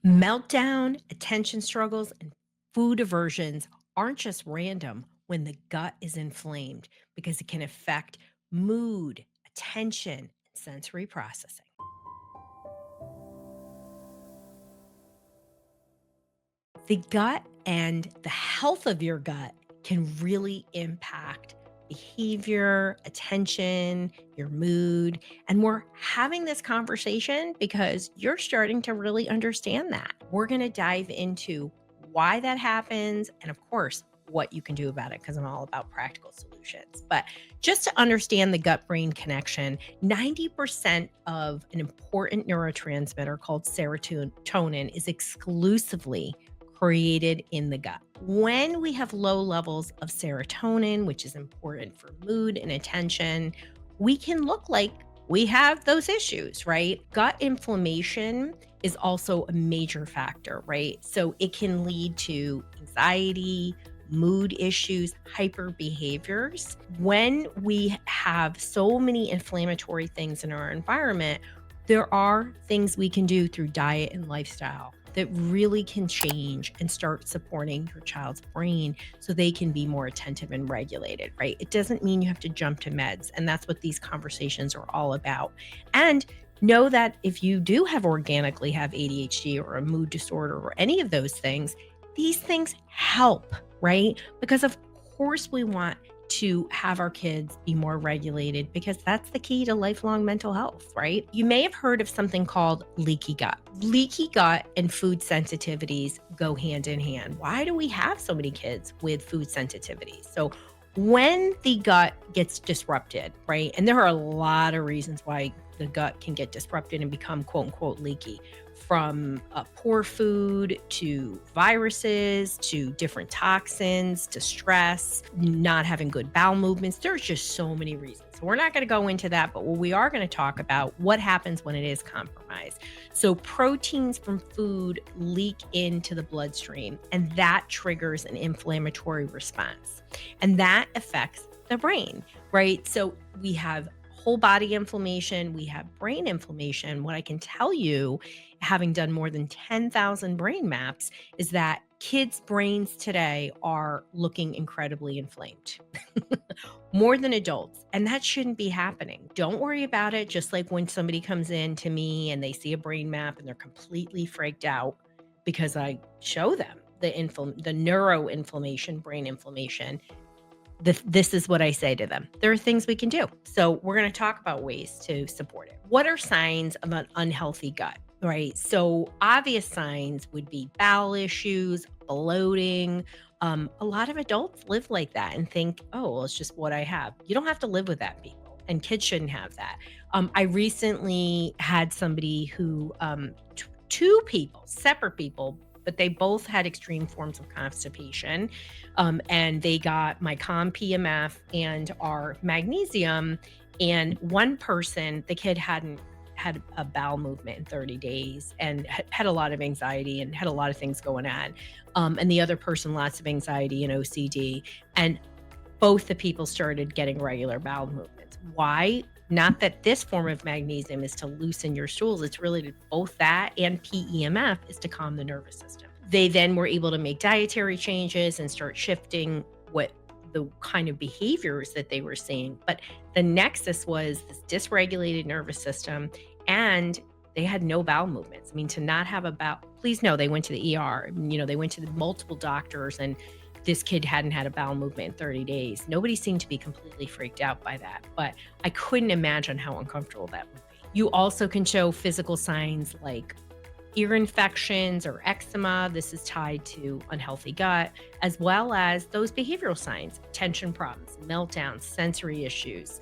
Meltdown, attention struggles, and food aversions aren't just random when the gut is inflamed because it can affect mood, attention, and sensory processing. The gut and the health of your gut can really impact behavior, attention, your mood. And we're having this conversation because you're starting to really understand that. We're going to dive into why that happens and, of course, what you can do about it because I'm all about practical solutions. But just to understand the gut brain connection, 90% of an important neurotransmitter called serotonin is exclusively created in the gut. When we have low levels of serotonin, which is important for mood and attention, we can look like we have those issues, right? Gut inflammation is also a major factor, right? So it can lead to anxiety, mood issues, hyper behaviors. When we have so many inflammatory things in our environment, there are things we can do through diet and lifestyle that really can change and start supporting your child's brain so they can be more attentive and regulated, right? It doesn't mean you have to jump to meds. And that's what these conversations are all about. And know that if you do organically have ADHD or a mood disorder or any of those things, these things help, right? Because of course we want to have our kids be more regulated because that's the key to lifelong mental health, right? You may have heard of something called leaky gut. Leaky gut and food sensitivities go hand in hand. Why do we have so many kids with food sensitivities? So, when the gut gets disrupted, right? And there are a lot of reasons why the gut can get disrupted and become quote unquote leaky, from poor food to viruses to different toxins to stress, not having good bowel movements. There's just so many reasons. So we're not going to go into that, but what we are going to talk about what happens when it is compromised. So proteins from food leak into the bloodstream, and that triggers an inflammatory response. And that affects the brain, right? So we have whole body inflammation, we have brain inflammation. What I can tell you, having done more than 10,000 brain maps, is that kids' brains today are looking incredibly inflamed, more than adults. And that shouldn't be happening. Don't worry about it. Just like when somebody comes in to me and they see a brain map and they're completely freaked out because I show them the neuroinflammation, brain inflammation. This is what I say to them. There are things we can do. So we're going to talk about ways to support it. What are signs of an unhealthy gut? Right. So obvious signs would be bowel issues, bloating. A lot of adults live like that and think, oh, well, it's just what I have. You don't have to live with that, people. And kids shouldn't have that. I recently had somebody who, two people, separate people, but they both had extreme forms of constipation. And they got my COM PMF and our magnesium. And one person, the kid hadn't had a bowel movement in 30 days and had a lot of anxiety and had a lot of things going on. And the other person, lots of anxiety and OCD. And both the people started getting regular bowel movements. Why? Not that this form of magnesium is to loosen your stools. It's really to both that and PEMF is to calm the nervous system. They then were able to make dietary changes and start shifting what the kind of behaviors that they were seeing. But the nexus was this dysregulated nervous system, and they had no bowel movements. I mean, to not have a bowel, please know they went to the ER. They went to the multiple doctors, and this kid hadn't had a bowel movement in 30 days. Nobody seemed to be completely freaked out by that, but I couldn't imagine how uncomfortable that would be. You also can show physical signs like ear infections or eczema. This is tied to unhealthy gut, as well as those behavioral signs, attention problems, meltdowns, sensory issues,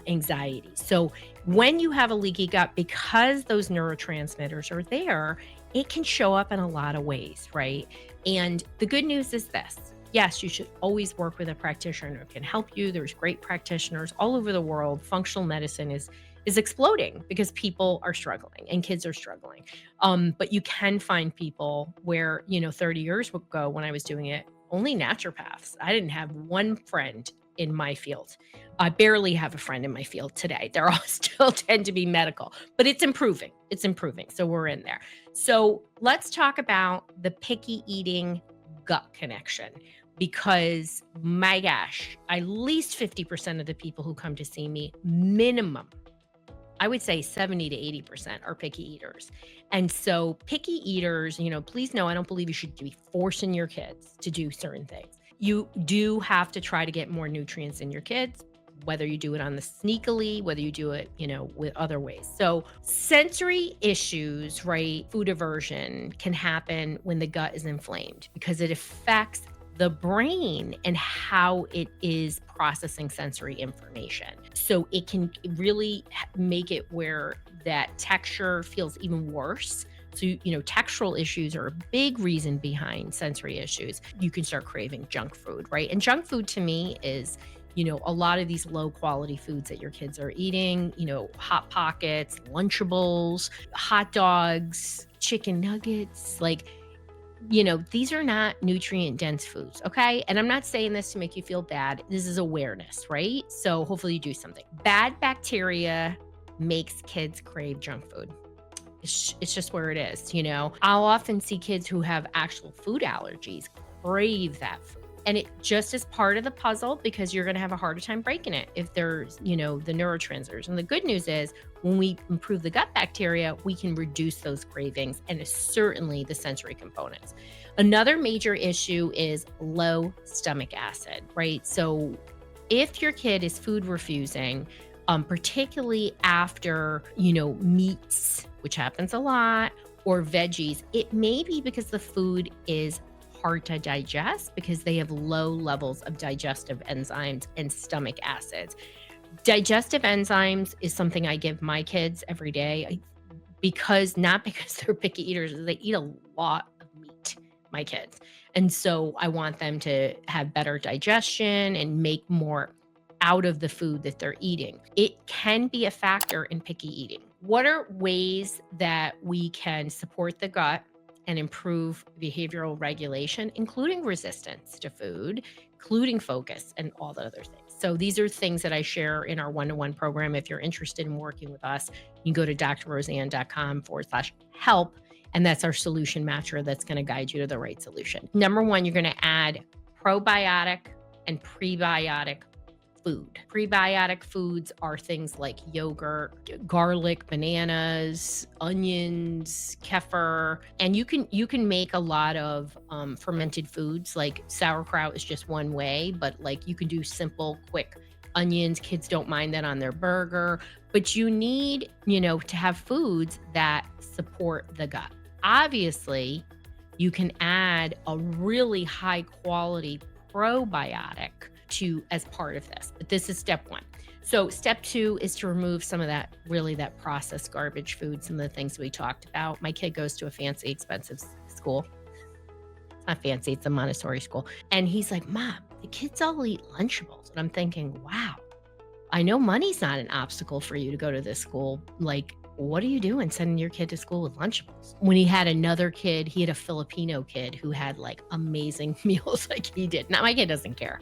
anxiety. So when you have a leaky gut, because those neurotransmitters are there, it can show up in a lot of ways, right? And the good news is this. Yes, you should always work with a practitioner who can help you. There's great practitioners all over the world. Functional medicine is exploding because people are struggling and kids are struggling. But you can find people where, 30 years ago when I was doing it, only naturopaths. I didn't have one friend in my field. I barely have a friend in my field today. They're all still tend to be medical, but it's improving. It's improving. So we're in there. So let's talk about the picky eating gut connection because my gosh, at least 50% of the people who come to see me, minimum, I would say 70 to 80% are picky eaters. And so, picky eaters, please know I don't believe you should be forcing your kids to do certain things. You do have to try to get more nutrients in your kids, whether you do it on the sneakily, whether you do it, with other ways. So, sensory issues, right? Food aversion can happen when the gut is inflamed because it affects the brain and how it is processing sensory information. So it can really make it where that texture feels even worse. So, textural issues are a big reason behind sensory issues. You can start craving junk food, right? And junk food to me is, a lot of these low quality foods that your kids are eating, Hot Pockets, Lunchables, hot dogs, chicken nuggets, like, these are not nutrient dense foods, okay? And I'm not saying this to make you feel bad. This is awareness, right? So hopefully you do something. Bad bacteria makes kids crave junk food. It's just where it is, I'll often see kids who have actual food allergies crave that food. And it just is part of the puzzle because you're going to have a harder time breaking it if there's, the neurotransmitters. And the good news is when we improve the gut bacteria, we can reduce those cravings and certainly the sensory components. Another major issue is low stomach acid, right? So if your kid is food refusing, particularly after, meats, which happens a lot, or veggies, it may be because the food is hard to digest because they have low levels of digestive enzymes and stomach acids. Digestive enzymes is something I give my kids every day not because they're picky eaters, they eat a lot of meat, my kids. And so I want them to have better digestion and make more out of the food that they're eating. It can be a factor in picky eating. What are ways that we can support the gut and improve behavioral regulation, including resistance to food, including focus and all the other things? So these are things that I share in our one-to-one program. If you're interested in working with us, you can go to drroseann.com/help. And that's our solution matcher that's going to guide you to the right solution. Number one, you're going to add probiotic and prebiotic food. Prebiotic foods are things like yogurt, garlic, bananas, onions, kefir, and you can make a lot of fermented foods. Like sauerkraut is just one way, but like you can do simple, quick onions. Kids don't mind that on their burger, but you need, to have foods that support the gut. Obviously, you can add a really high quality probiotic as part of this. But this is step one. So step two is to remove some of that processed garbage foods and the things we talked about. My kid goes to a fancy, expensive school. It's not fancy, it's a Montessori school. And he's like, Mom, the kids all eat Lunchables. And I'm thinking, wow, I know money's not an obstacle for you to go to this school. Like, what are you doing sending your kid to school with Lunchables? When he had another kid, he had a Filipino kid who had like amazing meals like he did. Now, my kid doesn't care.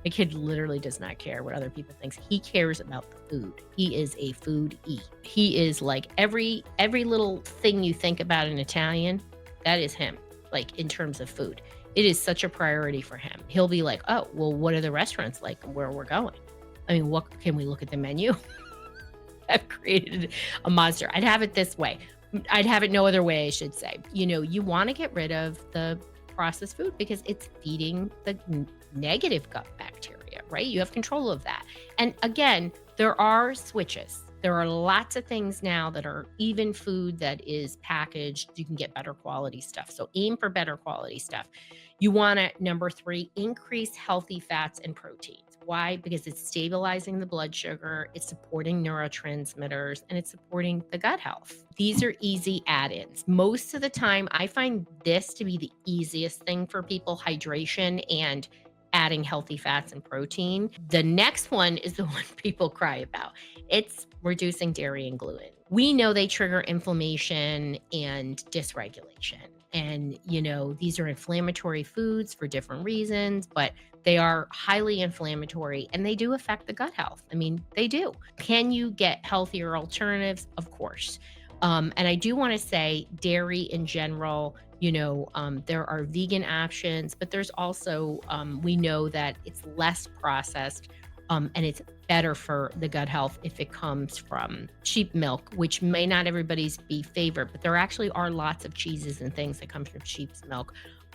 My kid literally does not care what other people think. He cares about the food. He is a foodie. He is like every little thing you think about in Italian, that is him, like in terms of food. It is such a priority for him. He'll be like, oh, well, what are the restaurants like where we're going? I mean, what can we look at the menu? I've created a monster. I'd have it this way. I'd have it no other way, I should say. You want to get rid of the processed food because it's feeding the negative gut bacteria, right? You have control of that. And again, there are switches. There are lots of things now that are even food that is packaged. You can get better quality stuff. So aim for better quality stuff. You want to, number three, increase healthy fats and proteins. Why? Because it's stabilizing the blood sugar, it's supporting neurotransmitters, and it's supporting the gut health. These are easy add-ins. Most of the time, I find this to be the easiest thing for people, hydration and adding healthy fats and protein. The next one is the one people cry about. It's reducing dairy and gluten. We know they trigger inflammation and dysregulation. And, these are inflammatory foods for different reasons, but they are highly inflammatory and they do affect the gut health. I mean, they do. Can you get healthier alternatives? Of course. And I do want to say dairy in general, there are vegan options, but there's also, we know that it's less processed, and it's better for the gut health if it comes from sheep milk, which may not everybody's be favorite, but there actually are lots of cheeses and things that come from sheep's milk.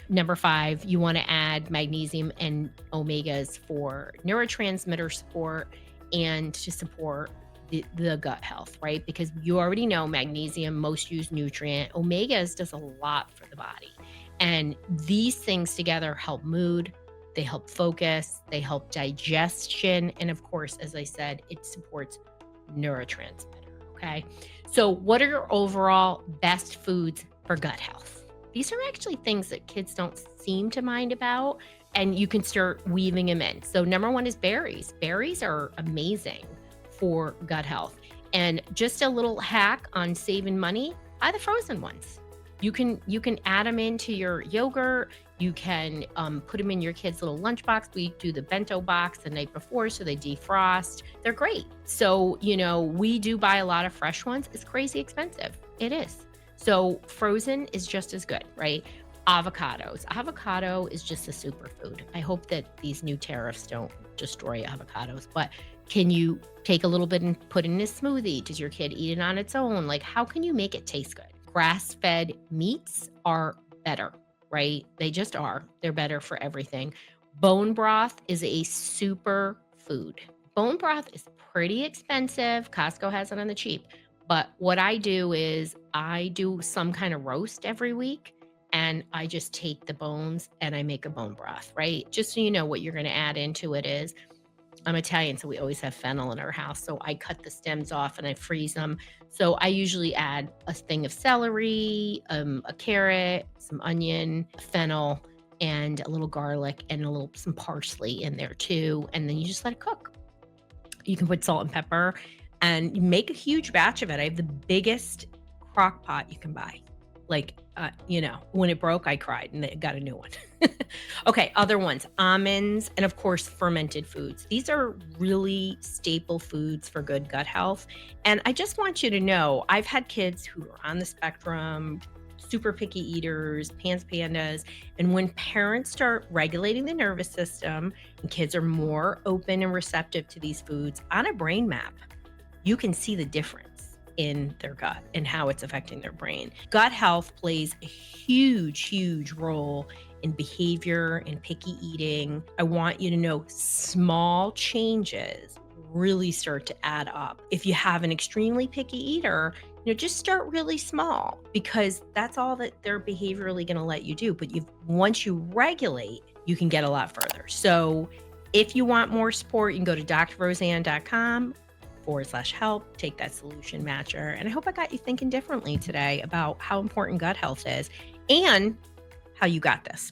Number 5, you want to add magnesium and omegas for neurotransmitter support and to support the gut health, right? Because you already know magnesium, most used nutrient. Omegas does a lot for the body. And these things together help mood, they help focus, they help digestion. And of course, as I said, it supports neurotransmitter. Okay. So, what are your overall best foods for gut health? These are actually things that kids don't seem to mind about, and you can start weaving them in. So, number 1 is berries. Berries are amazing for gut health. And just a little hack on saving money, buy the frozen ones. You can add them into your yogurt. You can put them in your kid's little lunchbox. We do the bento box the night before so they defrost. They're great. So, we do buy a lot of fresh ones. It's crazy expensive. It is. So frozen is just as good, right? Avocados. Avocado is just a superfood. I hope that these new tariffs don't destroy avocados, but can you take a little bit and put in a smoothie? Does your kid eat it on its own? Like, how can you make it taste good? Grass-fed meats are better, right? They just are. They're better for everything. Bone broth is a super food. Bone broth is pretty expensive. Costco has it on the cheap. But what I do is I do some kind of roast every week and I just take the bones and I make a bone broth, right? Just so you know what you're going to add into it is I'm Italian, so we always have fennel in our house. So I cut the stems off and I freeze them. So I usually add a thing of celery, a carrot, some onion, fennel, and a little garlic and some parsley in there too. And then you just let it cook. You can put salt and pepper and you make a huge batch of it. I have the biggest crock pot you can buy. Like, when it broke, I cried and I got a new one. Okay, other ones, almonds, and of course, fermented foods. These are really staple foods for good gut health. And I just want you to know, I've had kids who are on the spectrum, super picky eaters, pants pandas. And when parents start regulating the nervous system and kids are more open and receptive to these foods on a brain map, you can see the difference in their gut and how it's affecting their brain. Gut health plays a huge, huge role in behavior and picky eating. I want you to know small changes really start to add up. If you have an extremely picky eater, just start really small because that's all that they're behaviorally going to let you do. But once you regulate, you can get a lot further. So if you want more support, you can go to drroseann.com/help, take that solution matcher. And I hope I got you thinking differently today about how important gut health is and how you got this.